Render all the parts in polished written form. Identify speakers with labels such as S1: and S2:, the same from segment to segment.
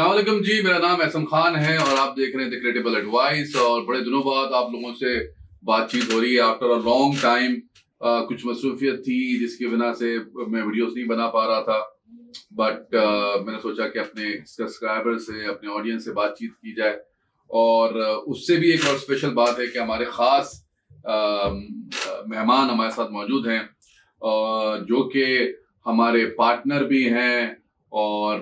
S1: अस्सलाम वालेकुम जी, मेरा नाम एहसन खान है और आप देख रहे हैं द क्रेडिबल एडवाइस। और बड़े दिनों बाद आप लोगों से बातचीत हो रही है आफ्टर अ लॉन्ग टाइम। कुछ मसरूफियत थी जिसकी वजह से मैं वीडियोस नहीं बना पा रहा था, बट मैंने सोचा कि अपने सब्सक्राइबर से, अपने ऑडियंस से बातचीत की जाए। और उससे भी एक और स्पेशल बात है कि हमारे ख़ास मेहमान हमारे साथ मौजूद हैं, जो कि हमारे पार्टनर भी हैं और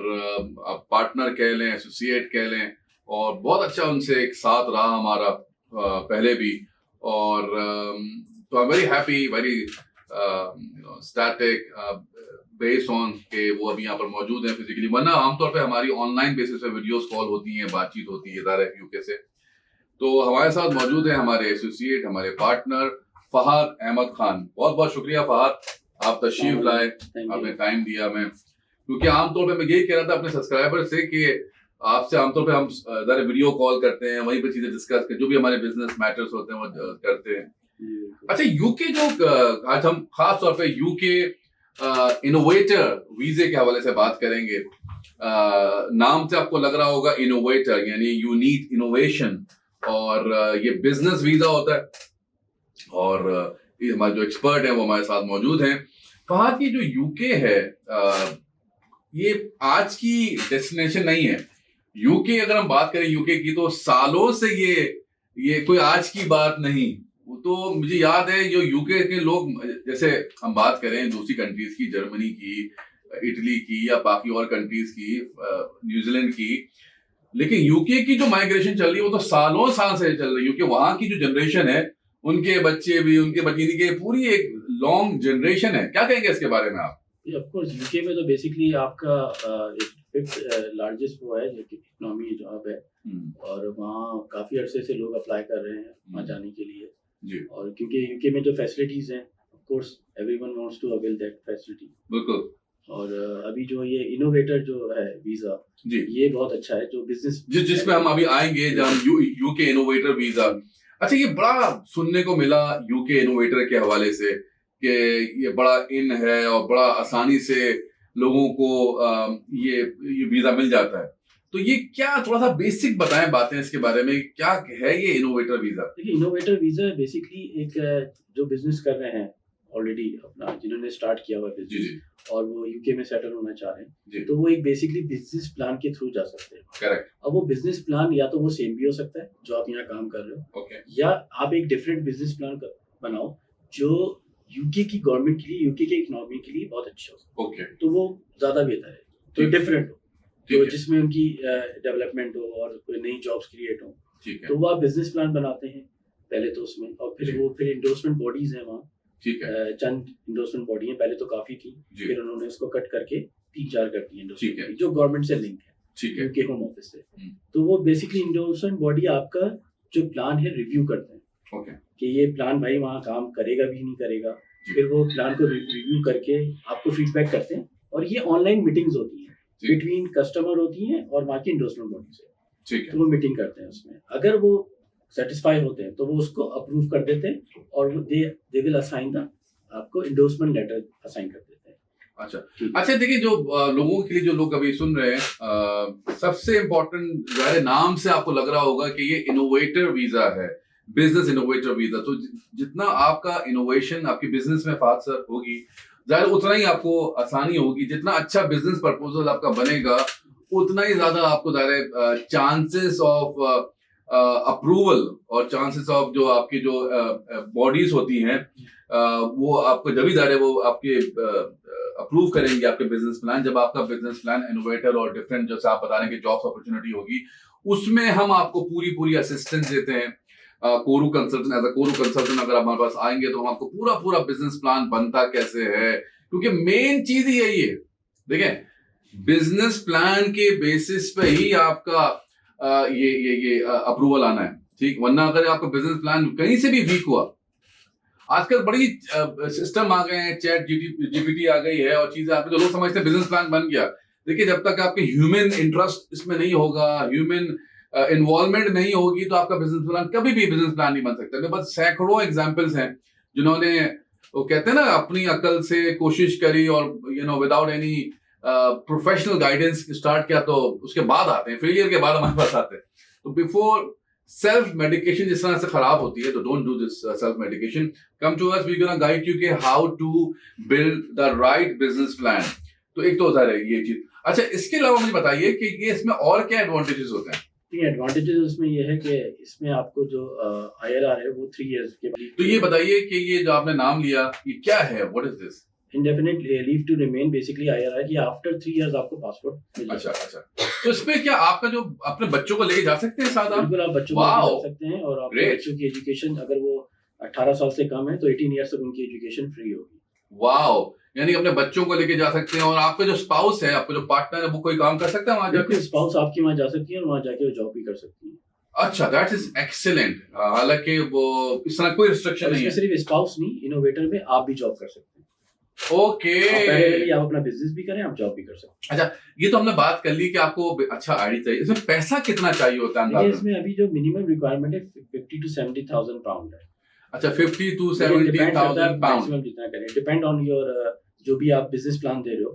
S1: पार्टनर कह लें, एसोसिएट कह लें, और बहुत अच्छा उनसे एक साथ रहा हमारा पहले भी। और तो I am very happy, very static based on के वो अभी यहाँ पर मौजूद हैं फिजिकली, वरना आमतौर पे हमारी ऑनलाइन बेसिस पे वीडियोस कॉल होती हैं, बातचीत होती है ज़ाहिर है यूके से। तो हमारे साथ मौजूद है हमारे एसोसिएट, हमारे पार्टनर फहद अहमद खान। बहुत बहुत शुक्रिया फहद, आप तशरीफ लाए, आपने टाइम दिया। मैं क्योंकि आमतौर पे मैं यही कह रहा था अपने सब्सक्राइबर से कि आपसे आमतौर पे हम ज़रा वीडियो कॉल करते हैं, वहीं पे चीजें डिस्कस करते हैं, जो भी हमारे बिजनेस मैटर्स होते हैं वो करते हैं। अच्छा, यूके जो आज हम खास तौर पे यूके इनोवेटर वीजे के हवाले से बात करेंगे। नाम से आपको लग रहा होगा इनोवेटर यानी यू नीड इनोवेशन, और ये बिजनेस वीजा होता है। और ये हमारे जो एक्सपर्ट हैं वो हमारे साथ मौजूद हैं। फहद, ये जो यूके है ये आज की डेस्टिनेशन नहीं है। यूके अगर हम बात करें यूके की, तो सालों से ये कोई आज की बात नहीं। तो मुझे याद है जो यूके के लोग, जैसे हम बात करें दूसरी कंट्रीज की, जर्मनी की, इटली की या बाकी और कंट्रीज की, न्यूजीलैंड की, लेकिन यूके की जो माइग्रेशन चल रही है वो तो सालों साल से चल रही है। क्योंकि वहां की जो जनरेशन है, उनके बच्चे भी, उनके बच्चे के, पूरी एक लॉन्ग जनरेशन है। क्या कहेंगे इसके बारे में आप?
S2: ऑफ कोर्स यूके में तो बेसिकली आपका एक फिफ्थ लार्जेस्ट वो है जो कि इकोनॉमी जॉब है, और वहाँ काफ़ी अरसे से लोग अप्लाई कर रहे हैं वहाँ जाने के लिए
S1: जी।
S2: और क्योंकि यूके में जो फैसिलिटीज़ हैं, of course everyone wants to avail that facility.
S1: बिल्कुल।
S2: और अभी जो ये इनोवेटर जो है वीज़ा
S1: जी,
S2: ये बहुत अच्छा है, जो बिजनेस
S1: जिसमें हम अभी आएंगे, जब हम यूके इनोवेटर वीजा। अच्छा, ये बड़ा सुनने को मिला यूके इनोवेटर के हवाले से कि ये बड़ा इन है और बड़ा आसानी से लोगों को ये वीजा मिल जाता है। तो ये क्या, थोड़ा सा बेसिक बताएं बातें इसके बारे में, क्या है ये इनोवेटर वीजा?
S2: देखिए, इनोवेटर वीज़ा बेसिकली एक जो बिजनेस कर रहे हैं ऑलरेडी अपना, जिन्होंने स्टार्ट किया हुआ बिजनेस और वो यूके में सेटल होना चाह रहे हैं, तो वो एक बेसिकली बिजनेस प्लान के थ्रू जा सकते हैं।
S1: करेक्ट।
S2: अब वो बिजनेस प्लान या तो वो सेम भी हो सकता है जो आप यहाँ काम कर रहे हो, या आप एक डिफरेंट बिजनेस प्लान बनाओ जो यूके की गवर्नमेंट के लिए, यूके के इकोनॉमी के लिए बहुत अच्छा हो। तो वो ज्यादा बेहतर है, तो डिफरेंट हो, तो जिसमें उनकी डेवलपमेंट हो और कोई नई जॉब्स क्रिएट हो। तो वो आप बिजनेस प्लान बनाते हैं पहले तो उसमें, और फिर इंडोर्समेंट बॉडीज हैं वहाँ, चंद इंडोर्समेंट बॉडी है, पहले तो काफी थी, फिर उन्होंने उसको कट करके 3-4 कर दी इंडोर्समेंट जो गवर्नमेंट से लिंक है, यूके होम ऑफिस से। तो वो बेसिकली इंडोर्समेंट बॉडी आपका जो प्लान है रिव्यू करते हैं कि ये प्लान भाई वहाँ काम करेगा भी नहीं करेगा। फिर वो प्लान को रिव्यू करके आपको फीडबैक करते हैं, और ये ऑनलाइन मीटिंग्स होती हैं बिटवीन कस्टमर होती हैं और वहाँ की इंडोर्समेंट बॉडी से। तो वो मीटिंग करते हैं, उसमें अगर वो सेटिस्फाई होते हैं तो वो उसको अप्रूव कर देते हैं और दे विल असाइन द आपको इंडोर्समेंट लेटर असाइन कर देते हैं।
S1: अच्छा, देखिए जो लोगों के लिए, जो लोग अभी सुन रहे हैं, सबसे इम्पोर्टेंट ज़ाहिर नाम से आपको लग रहा होगा कि ये इनोवेटर वीजा है, बिजनेस इनोवेटर वीजा। तो जितना आपका इनोवेशन आपके बिजनेस में फास्ट होगी, ज़ाहिर उतना ही आपको आसानी होगी। जितना अच्छा बिजनेस प्रपोजल आपका बनेगा, उतना ही ज्यादा आपको ज़ाहिर चांसेस ऑफ अप्रूवल और चांसेस ऑफ जो आपकी जो बॉडीज होती हैं, वो आपको जब भी ज़ाहिर वो आपके अप्रूव करेंगे आपके बिजनेस प्लान। जब आपका बिजनेस प्लान इनोवेटर और डिफरेंट, जैसे आप बता रहे हैं कि जॉब्स अपॉर्चुनिटी होगी, उसमें हम आपको पूरी असिस्टेंस देते हैं। Core consultant, as a core consultant अगर हमारे पास आएंगे तो हम आपको पूरा बिजनेस प्लान बनता कैसे है, क्योंकि मेन चीज ही यही है। देखें, बिजनेस प्लान के बेसिस पे ही आपका ये अप्रूवल आना है, ठीक। वरना अगर आपका बिजनेस प्लान कहीं से भी वीक हुआ, आजकल बड़ी सिस्टम आ गए हैं, चैट जीपीटी आ गई है और चीजें, आपके जो लोग समझते हैं बिजनेस प्लान बन गया। देखिए, जब तक आपके ह्यूमन इंटरेस्ट इसमें नहीं होगा, ह्यूमन इन्वॉल्वमेंट नहीं होगी, तो आपका बिजनेस प्लान कभी भी बिजनेस प्लान नहीं बन सकता। मेरे पास सैकड़ों एग्जांपल्स हैं जिन्होंने, वो कहते हैं ना, अपनी अकल से कोशिश करी और without any professional guidance start किया तो उसके बाद आते हैं, फेलियर के बाद हमारे पास आते हैं। तो बिफोर सेल्फ मेडिकेशन जिस तरह से खराब होती है, तो don't do this self medication, come to us, we gonna guide you के how to build the right business plan. तो एक तो होता है ये चीज। अच्छा, इसके अलावा मुझे बताइए कि ये इसमें और क्या एडवांटेजेस होते हैं?
S2: एडवांटेजेस उसमें ये है कि इसमें आपको जो IRR है वो 3 इयर्स के बाद।
S1: तो ये बताइए कि ये जो आपने नाम लिया, ये क्या है, what is this?
S2: Indefinite leave to remain, basically IRR कि आफ्टर 3 इयर्स आपको पासपोर्ट।
S1: अच्छा। तो इसमें क्या आपका जो अपने बच्चों को लेके जा सकते हैं साथ?
S2: बिल्कुल, आप बच्चों को लेके जा सकते हैं, और आपके बच्चों की एजुकेशन अगर वो 18 साल से कम है तो 18 इयर्स तक उनकी एजुकेशन फ्री होगी।
S1: वाओ, यानी अपने बच्चों को लेके जा सकते हैं। और आपका जो स्पाउस है, आपका जो पार्टनर है, वो कोई काम कर सकता है वहां जाके?
S2: स्पाउस आपकी वहां जा सकती है और वहां जाके वो जॉब भी कर सकती है।
S1: अच्छा, दैट इज एक्सीलेंट। हालांकि वो इस तरह कोई रिस्ट्रिक्शन नहीं है।
S2: सिर्फ स्पाउस नहीं, इनोवेटर में आप भी जॉब कर सकते हैं।
S1: ओके,
S2: आप अपना बिजनेस भी करें, आप जॉब भी कर सकते हैं।
S1: अच्छा, ये तो हमने बात कर ली कि आपको अच्छा आईडी चाहिए। इसमें पैसा कितना चाहिए होता है?
S2: इसमें अभी जो मिनिमम रिक्वायरमेंट है 50 to 70,000 पाउंड है।
S1: अच्छा, 50 to 70,000 पाउंड,
S2: जितना करें, डिपेंड ऑन योर जो भी आप बिजनेस प्लान दे रहे हो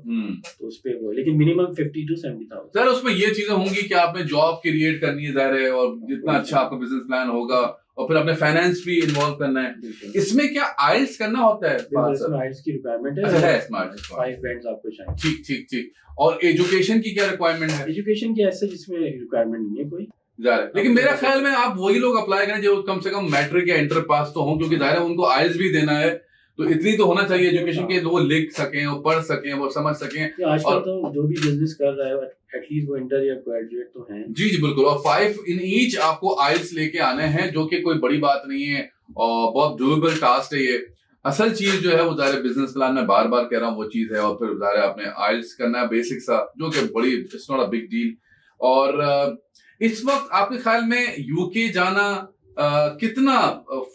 S2: तो उस पे वो, लेकिन मिनिमम 50 to 70,000।
S1: सर, उसमें ये चीजें होंगी कि आपने जॉब क्रिएट करनी है, जाहिर है, और जितना अच्छा आपका बिजनेस प्लान होगा, और फिर अपने फाइनेंस भी इन्वॉल्व करना है। इसमें क्या आइल्स करना होता है?
S2: इसमें आइल्स की रिक्वायरमेंट है।
S1: अच्छा, है स्मार्ट
S2: 5 बैंड्स आपको चाहिए।
S1: ठीक। और एजुकेशन की क्या रिक्वायरमेंट है?
S2: एजुकेशन की ऐसे जिसमें रिक्वायरमेंट नहीं है कोई,
S1: लेकिन मेरा ख्याल में आप वही लोग अप्लाई करें जो कम से कम मैट्रिक या इंटर पास तो हों, क्योंकि जाहिर है उनको आइल्स भी देना है, तो इतनी तो होना चाहिए एजुकेशन के, वो लिख सकें, वो पढ़ सकें, वो समझ सकें।
S2: आजकल तो जो भी बिजनेस कर रहा है एटलीस्ट वो इंटर या ग्रेजुएट तो हैं।
S1: जी बिल्कुल। और 5 इन ईच आपको आइल्स लेके आने हैं, जो कि कोई बड़ी बात नहीं है, और बहुत डूएबल टास्क है ये। असल चीज जो है वो जाहिर बिजनेस प्लान में बार बार कह रहा हूँ वो चीज है, और फिर जाहिर आपने आइल्स करना है बेसिक सा, जो कि बड़ी, it's not a big deal. और इस वक्त आपके ख्याल में यूके जाना कितना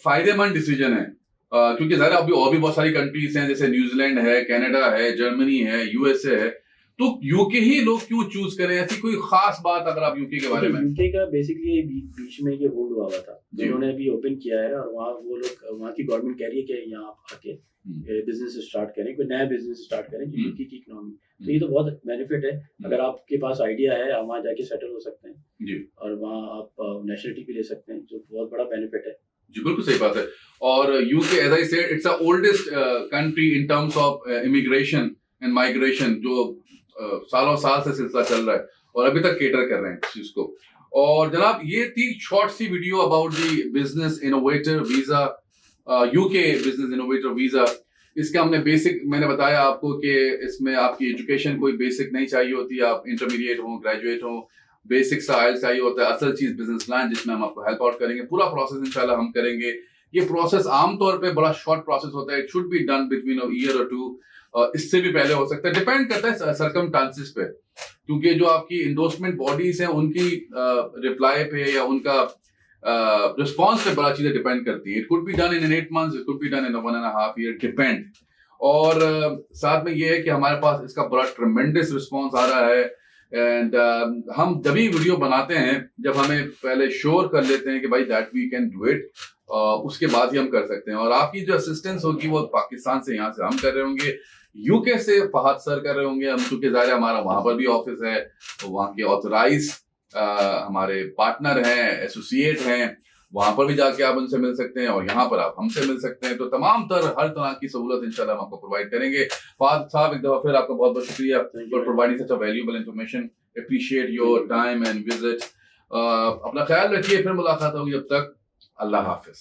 S1: फायदेमंद डिसीजन है? क्योंकि ज़ाहिर अभी और भी बहुत सारी कंट्रीज हैं, जैसे न्यूजीलैंड है, कनाडा है, जर्मनी है, USA है, तो यूके ही लोग क्यों चूज करें? ऐसी कोई खास बात अगर आप यूके के बारे में?
S2: यूके का बेसिकली बीच में ये होल्ड हुआ था, जिन्होंने अभी ओपन किया है, और वहाँ वो लोग, वहाँ की गवर्नमेंट कह रही है कि यहाँ आप आके बिजनेस स्टार्ट करें, कोई नया बिजनेस स्टार्ट करें यूके की इकोनॉमी। तो ये तो बहुत बेनिफिट है, अगर आपके पास आइडिया है आप वहाँ जाके सेटल हो सकते हैं, और वहाँ आप नेशनलिटी भी ले सकते हैं, जो बहुत बड़ा बेनिफिट है।
S1: जी बिल्कुल सही बात है। और UK, as I said, it's the oldest country in terms of immigration and migration, जो सालों साल से सिलसिला चल रहा है, और अभी तक केटर कर रहे हैं इस चीज को। और जनाब, ये थी शॉर्ट सी video about the business innovator visa, UK business innovator visa. इसका हमने बेसिक, मैंने बताया आपको कि इसमें आपकी एजुकेशन कोई बेसिक नहीं चाहिए होती, आप इंटरमीडिएट हो, ग्रेजुएट हो, बेसिक सा आइल्स चाहिए होता है। असल चीज बिजनेस प्लान, जिसमें हम आपको हेल्प आउट करेंगे, पूरा प्रोसेस इंशाल्लाह हम करेंगे। ये प्रोसेस आमतौर पे बड़ा शॉर्ट प्रोसेस होता है, it should be done between a year और 2, इससे भी पहले हो सकता है, डिपेंड करता है सरकमस्टांसेस पे, क्योंकि जो आपकी इंडोर्समेंट बॉडीज हैं उनकी रिप्लाई पे या उनका रिस्पॉन्स पे बड़ा चीजें डिपेंड करती है। It could be done in 8 months, it could be done in 1.5 year, depend. और साथ में ये है कि हमारे पास इसका बड़ा ट्रेमेंडस रिस्पॉन्स आ रहा है, एंड हम जब भी वीडियो बनाते हैं, जब हमें पहले श्योर कर लेते हैं कि भाई that we can do it, उसके बाद ही हम कर सकते हैं। और आपकी जो असिस्टेंस होगी वो पाकिस्तान से, यहाँ से हम कर रहे होंगे, यूके से फहद सर कर रहे होंगे हम, क्योंकि ज़ाहिर हमारा वहाँ पर भी ऑफिस है, तो वहाँ के ऑथराइज हमारे पार्टनर हैं, एसोसिएट हैं, वहाँ पर भी जाके आप उनसे मिल सकते हैं, और यहाँ पर आप हमसे मिल सकते हैं। तो तमाम हर तरह की सहूलत इंशाल्लाह हम आपको प्रोवाइड करेंगे। फहद साहब, एक दफा फिर आपका बहुत बहुत शुक्रिया for providing such a valuable information. Appreciate your time and visit. अपना ख्याल रखिए, फिर मुलाकात होगी, जब तक अल्लाह हाफिज।